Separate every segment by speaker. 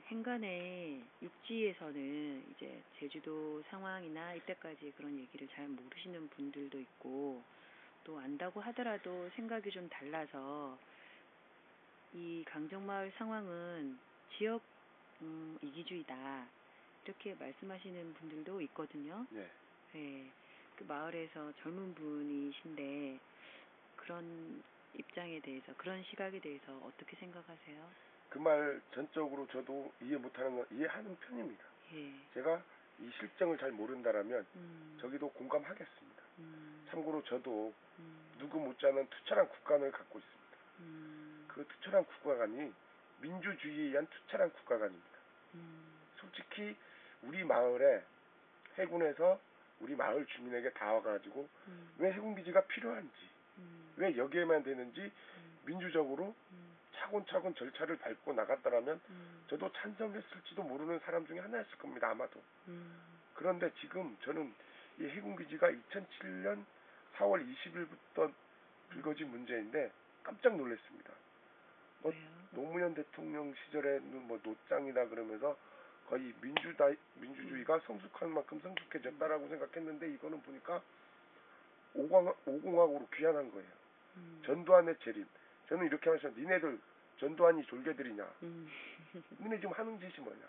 Speaker 1: 행간에 육지에서는 이제 제주도 상황이나 이때까지 그런 얘기를 잘 모르시는 분들도 있고 또 안다고 하더라도 생각이 좀 달라서 이 강정마을 상황은 지역 이기주의다 이렇게 말씀하시는 분들도 있거든요.
Speaker 2: 네.
Speaker 1: 네, 그 마을에서 젊은 분이신데 그런 입장에 대해서 그런 시각에 대해서 어떻게 생각하세요?
Speaker 2: 그 말 전적으로 저도 이해 못하는 건 이해하는 편입니다.
Speaker 1: 예.
Speaker 2: 제가 이 실정을 잘 모른다라면 저기도 공감하겠습니다. 참고로 저도 누구 못지않은 투철한 국간을 갖고 있습니다. 그 투철한 국가관이 민주주의에 의한 투철한 국가관입니다. 솔직히 우리 마을에 해군에서 우리 마을 주민에게 다 와가지고 왜 해군기지가 필요한지 왜 여기에만 되는지 민주적으로 차근차근 절차를 밟고 나갔더라면 저도 찬성했을지도 모르는 사람 중에 하나였을 겁니다. 아마도. 그런데 지금 저는 이 해군기지가 2007년 4월 20일부터 불거진 문제인데 깜짝 놀랐습니다. 뭐 노무현 대통령 시절에는 뭐 노짱이다 그러면서 거의 민주주의가 성숙한 만큼 성숙해졌다라고 생각했는데 이거는 보니까 오공학으로 귀환한 거예요. 전두환의 재림. 저는 이렇게 하면서 니네들 전두환이 졸개들이냐. 니네 지금 하는 짓이 뭐냐.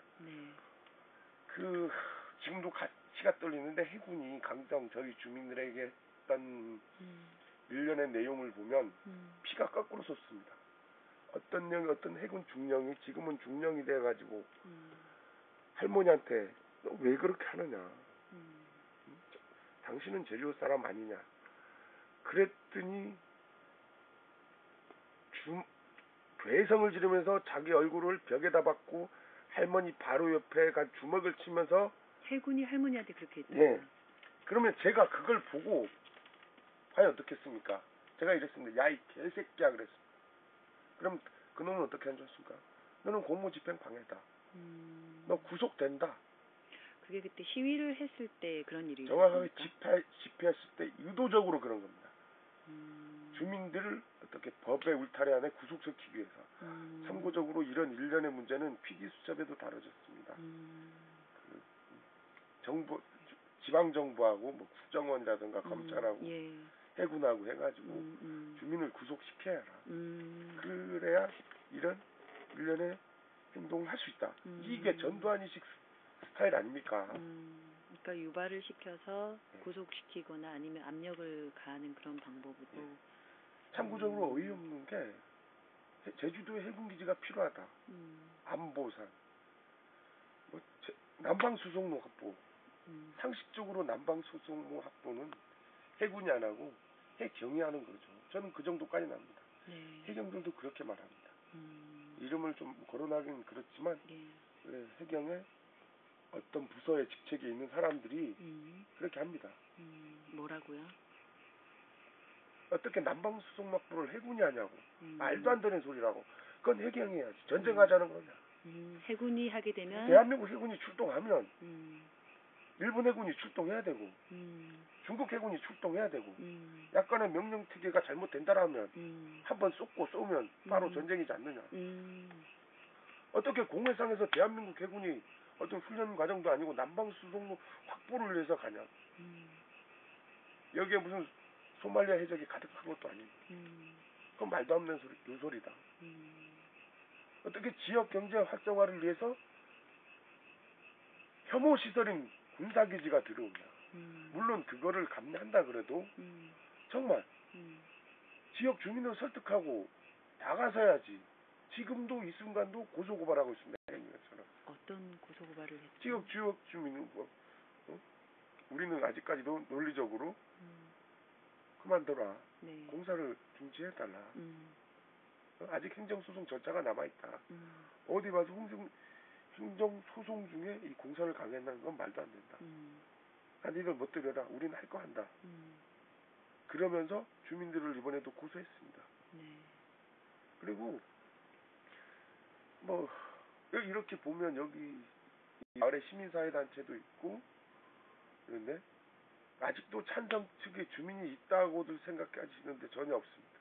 Speaker 2: 지금도 가치가 떨리는데 해군이 강정 저희 주민들에게 했던 일련의 내용을 보면 피가 거꾸로 솟습니다. 어떤 해군 중령이 지금은 중령이 돼가지고 할머니한테 너 왜 그렇게 하느냐. 당신은 제주도 사람 아니냐. 그랬더니 괴성을 지르면서 자기 얼굴을 벽에다 박고 할머니 바로 옆에 간 주먹을 치면서
Speaker 1: 해군이 할머니한테 그렇게 했다.
Speaker 2: 예. 그러면 제가 그걸 보고 과연 어떻겠습니까? 제가 이랬습니다. 야 이 개새끼야 그랬습니다. 그럼 그놈은 어떻게 해줬습니까? 너는 공무집행 방해다. 너 구속된다.
Speaker 1: 그게 그때 시위를 했을 때 그런 일이
Speaker 2: 정확하게 집회했을 때 의도적으로 그런 겁니다. 주민들을 어떻게 법의 울타리 안에 구속시키기 위해서. 참고적으로 이런 일련의 문제는 PD수첩에도 다뤄졌습니다. 정부, 지방정부하고 뭐 국정원이라든가 검찰하고 해군하고 해가지고 주민을 구속시켜야 해라. 그래야 이런 일련의 행동을 할 수 있다. 이게 전두환이식 스타일 아닙니까?
Speaker 1: 그러니까 유발을 시켜서 구속시키거나 아니면 압력을 가하는 그런 방법으로.
Speaker 2: 참고적으로 어이없는 게 제주도에 해군기지가 필요하다. 안보상. 뭐 남방수송로 확보. 상식적으로 남방수송로 확보는 해군이 안 하고 해경이 하는 거죠. 저는 그 정도까지 납니다. 해경들도 그렇게 말합니다. 이름을 좀 거론하긴 그렇지만 해경의 어떤 부서의 직책에 있는 사람들이 그렇게 합니다.
Speaker 1: 뭐라고요?
Speaker 2: 어떻게 남방수송 확보를 해군이 하냐고. 말도 안 되는 소리라고. 그건 해경이 해야지. 전쟁하자는 거냐.
Speaker 1: 해군이 하게 되면
Speaker 2: 대한민국 해군이 출동하면 일본 해군이 출동해야 되고 중국 해군이 출동해야 되고 약간의 명령체계가 잘못된다라면 한번 쏘면 바로 전쟁이지 않느냐. 어떻게 공해상에서 대한민국 해군이 어떤 훈련 과정도 아니고 남방수송로 확보를 위해서 가냐. 여기에 무슨 소말리아 해적이 가득한 것도 아니고 그건 말도 안 되는 요소리다. 어떻게 지역 경제 활성화를 위해서 혐오 시설인 군사기지가 들어오냐. 물론 그거를 감내한다 그래도 정말 지역 주민을 설득하고 나가서야지. 지금도 이 순간도 고소고발하고 있습니다.
Speaker 1: 어떤 고소고발을 했죠?
Speaker 2: 지역 주민은 우리는 아직까지도 논리적으로 그만둬라. 공사를 중지해달라. 아직 행정소송 절차가 남아있다. 어디 봐서 행정소송 중에 이 공사를 강행한다는 건 말도 안 된다. 니들 못 들여라. 우리는 할 거 한다. 그러면서 주민들을 이번에도 고소했습니다. 그리고 뭐 이렇게 보면 여기 마을에 시민사회단체도 있고 그런데 아직도 찬성 측의 주민이 있다고들 생각하시는데 전혀 없습니다.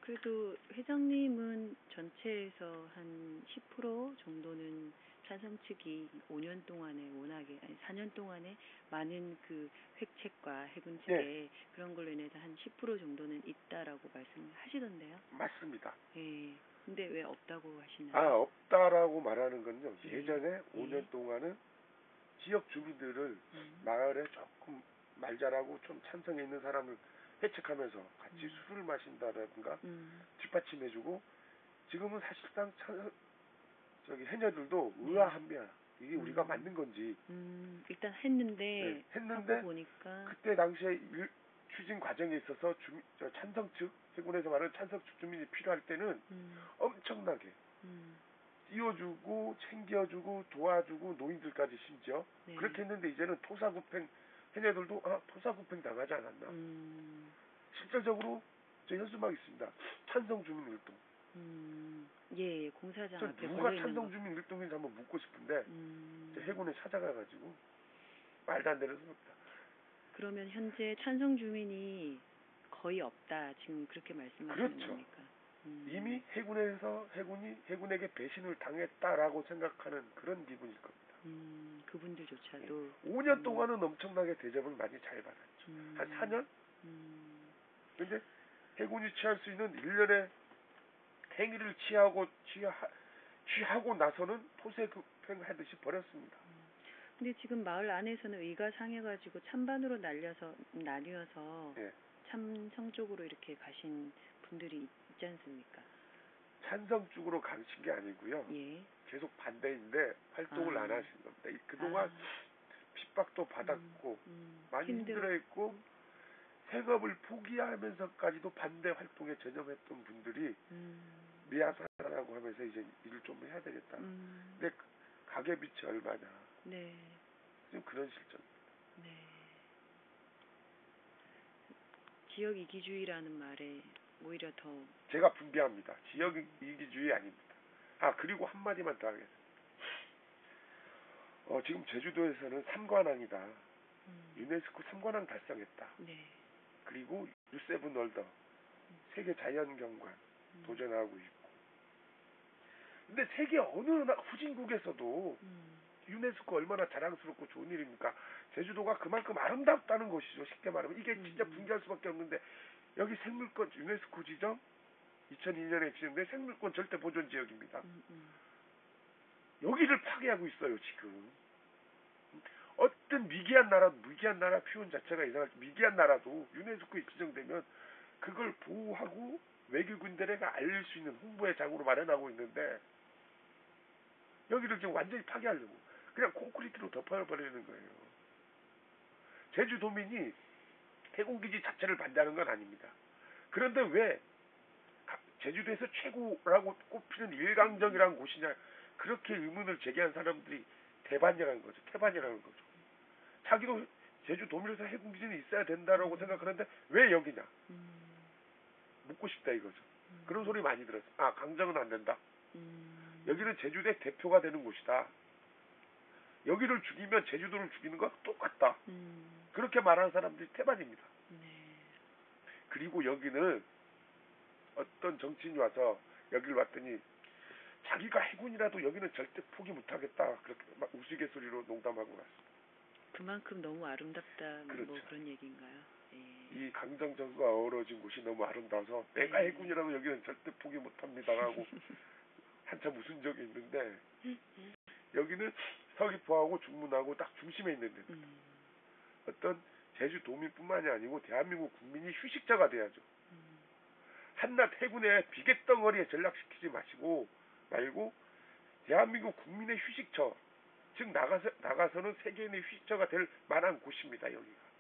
Speaker 1: 그래도 회장님은 전체에서 한 10% 정도는 찬성 측이 5년 동안에 워낙에 아니 4년 동안에 많은 그 획책과 해군 측에
Speaker 2: 네.
Speaker 1: 그런 걸로 인해서 한 10% 정도는 있다라고 말씀하시던데요.
Speaker 2: 맞습니다.
Speaker 1: 예. 근데 왜 없다고 하시나요?
Speaker 2: 아, 없다라고 말하는 건요.
Speaker 1: 예.
Speaker 2: 예전에 5년
Speaker 1: 예.
Speaker 2: 동안은 지역 주민들을 마을에 조금 말 잘하고 좀 찬성에 있는 사람을 회책하면서 같이 술을 마신다든가 뒷받침해주고, 지금은 사실상 저기 해녀들도 의아합니다. 이게 우리가 맞는 건지.
Speaker 1: 일단 했는데,
Speaker 2: 네,
Speaker 1: 하고 보니까
Speaker 2: 그때 당시에 추진 과정에 있어서 찬성 측, 해군에서 말하는 찬성 측 주민이 필요할 때는 엄청나게 띄워주고 챙겨주고 도와주고, 노인들까지 심지어
Speaker 1: 네.
Speaker 2: 그렇게 했는데, 이제는 토사구팽, 해녀들도 토사구팽 당하지 않았나. 실질적으로 저 현수막 있습니다. 찬성 주민 일동.
Speaker 1: 예, 공사장
Speaker 2: 저
Speaker 1: 앞에
Speaker 2: 누가
Speaker 1: 걸려 있는
Speaker 2: 찬성
Speaker 1: 거.
Speaker 2: 주민 일동인지 한번 묻고 싶은데 저 해군에 찾아가가지고 말도 안 되는 소리입니다.
Speaker 1: 그러면 현재 찬성 주민이 거의 없다, 지금 그렇게 말씀하시는
Speaker 2: 그렇죠.
Speaker 1: 겁니까?
Speaker 2: 이미 해군에게 배신을 당했다라고 생각하는 그런 기분일 겁니다.
Speaker 1: 그분들조차도
Speaker 2: 5년 동안은 엄청나게 대접을 많이 잘 받았죠. 한 4년? 근데 해군이 취할 수 있는 일련의 행위를 취하고 나서는 토색급행하듯이 버렸습니다.
Speaker 1: 근데 지금 마을 안에서는 의가 상해가지고 찬반으로 나뉘어서
Speaker 2: 예.
Speaker 1: 찬성 쪽으로 이렇게 가신 분들이 있지 않습니까?
Speaker 2: 찬성 쪽으로 가신 게 아니고요.
Speaker 1: 예.
Speaker 2: 계속 반대인데 활동을 안 하신 겁니다. 그동안 핍박도 받았고 많이 힘들어했고 생업을 포기하면서까지도 반대 활동에 전념했던 분들이 미안하다고 하면서 이제 일을 좀 해야 되겠다. 근데 가계빚이 얼마냐.
Speaker 1: 네.
Speaker 2: 지금 그런 실정입니다.
Speaker 1: 네. 지역 이기주의라는 말에 오히려 더
Speaker 2: 제가 분비합니다. 지역 이기주의 아닙니다. 그리고 한마디만 더 하겠습니다. 지금 제주도에서는 3관왕이다. 유네스코 3관왕 달성했다.
Speaker 1: 네.
Speaker 2: 그리고 U7 월더 세계 자연경관 도전하고 있고. 근데 세계 어느 후진국에서도 유네스코 얼마나 자랑스럽고 좋은 일입니까? 제주도가 그만큼 아름답다는 것이죠. 쉽게 말하면 이게 진짜 분개할 수밖에 없는데, 여기 생물권 유네스코 지정 2002년에 지정된 생물권 절대 보존 지역입니다. 여기를 파괴하고 있어요 지금. 어떤 미개한 나라 표현 자체가 이상하죠. 미개한 나라도 유네스코에 지정되면 그걸 보호하고 외교군들에게 알릴 수 있는 홍보의 장으로 마련하고 있는데, 여기를 지금 완전히 파괴하려고 그냥 콘크리트로 덮어버리는 거예요. 제주도민이 해군기지 자체를 반대하는 건 아닙니다. 그런데 왜 제주도에서 최고라고 꼽히는 일강정이라는 곳이냐, 그렇게 의문을 제기한 사람들이 태반이라는 거죠. 자기도 제주도민에서 해군기지는 있어야 된다라고 생각하는데 왜 여기냐 묻고 싶다 이거죠. 그런 소리 많이 들었어요. 강정은 안 된다. 여기는 제주도의 대표가 되는 곳이다. 여기를 죽이면 제주도를 죽이는 거와 똑같다. 그렇게 말하는 사람들이 태반입니다. 그리고 여기는 어떤 정치인이 와서 여기를 왔더니 자기가 해군이라도 여기는 절대 포기 못하겠다. 그렇게 막 우스갯소리로 농담하고 갔습니다.
Speaker 1: 그만큼 너무 아름답다.
Speaker 2: 그렇죠.
Speaker 1: 뭐 그런 얘기인가요? 예.
Speaker 2: 이 강정전과 어우러진 곳이 너무 아름다워서 내가 해군이라도 여기는 절대 포기 못합니다라고 한참 웃은 적이 있는데, 여기는 서귀포하고 중문하고 딱 중심에 있는 데 어떤 제주도민뿐만이 아니고 대한민국 국민이 휴식자가 돼야죠. 한낱 해군의 비계덩어리에 전락시키지 말고 대한민국 국민의 휴식처, 즉 나가서는 세계인의 휴식처가 될 만한 곳입니다. 여기가.